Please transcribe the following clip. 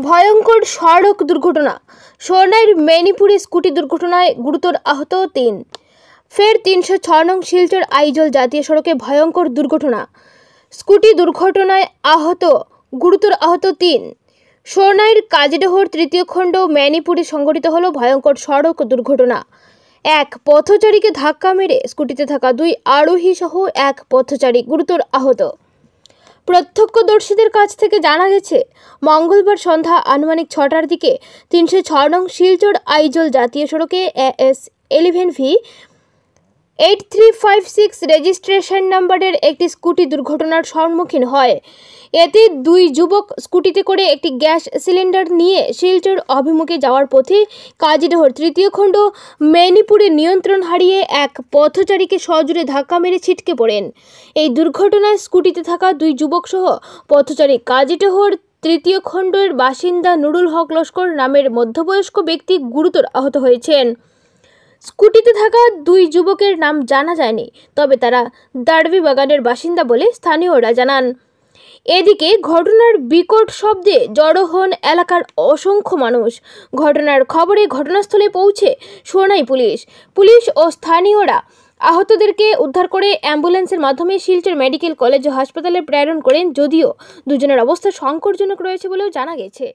ভয়ঙ্কর সড়ক দুর্ঘটনা। সোনাইর মেনিপুরে স্কুটি দুর্ঘটনায় গুরুতর আহত ৩। ফের ৩০৬ নং শিলচর আইজল জাতীয় সড়কে ভয়ঙ্কর দুর্ঘটনা। স্কুটি দুর্ঘটনায় গুরুতর আহত ৩। সোনাইর কাজিডহর তৃতীয় খণ্ড মেনিপুরে সংঘটিত হলো ভয়ঙ্কর সড়ক দুর্ঘটনা। এক পথচারীকে ধাক্কা মেরে স্কুটিতে থাকা ২ আরোহী সহ এক পথচারী গুরুতর আহত। প্রত্যক্ষদর্শীদের কাছ থেকে জানা গেছে, মঙ্গলবার সন্ধ্যা আনুমানিক ৬টার দিকে ৩০৬ নং শিলচর আইজল জাতীয় সড়কে AS 11V 8356 রেজিস্ট্রেশন নম্বরের একটি স্কুটি দুর্ঘটনার সম্মুখীন হয়। এতে ২ যুবক স্কুটিতে করে একটি গ্যাস সিলিন্ডার নিয়ে শিলচর অভিমুখে যাওয়ার পথে কাজিডহর তৃতীয় খণ্ড মেনিপুরে নিয়ন্ত্রণ হারিয়ে এক পথচারীকে সজোরে ধাক্কা মেরে ছিটকে পড়েন। এই দুর্ঘটনায় স্কুটিতে থাকা ২ যুবক সহ পথচারী কাজিডহর তৃতীয় খণ্ডের বাসিন্দা নুরুল হক লস্কর নামের মধ্যবয়স্ক ব্যক্তি গুরুতর আহত হয়েছেন। স্কুটিতে থাকা ২ যুবকের নাম জানা যায়নি, তবে তারা দাড়বি বাগানের বাসিন্দা বলে স্থানীয়রা জানান। এদিকে ঘটনার বিকট শব্দে জড়ো হন এলাকার অসংখ্য মানুষ। ঘটনার খবরে ঘটনাস্থলে পৌঁছে সোনাই পুলিশ ও স্থানীয়রা আহতদেরকে উদ্ধার করে অ্যাম্বুলেন্সের মাধ্যমে শিলচর মেডিকেল কলেজ ও হাসপাতালে প্রেরণ করেন, যদিও দুজনের অবস্থা সংকটজনক রয়েছে বলেও জানা গেছে।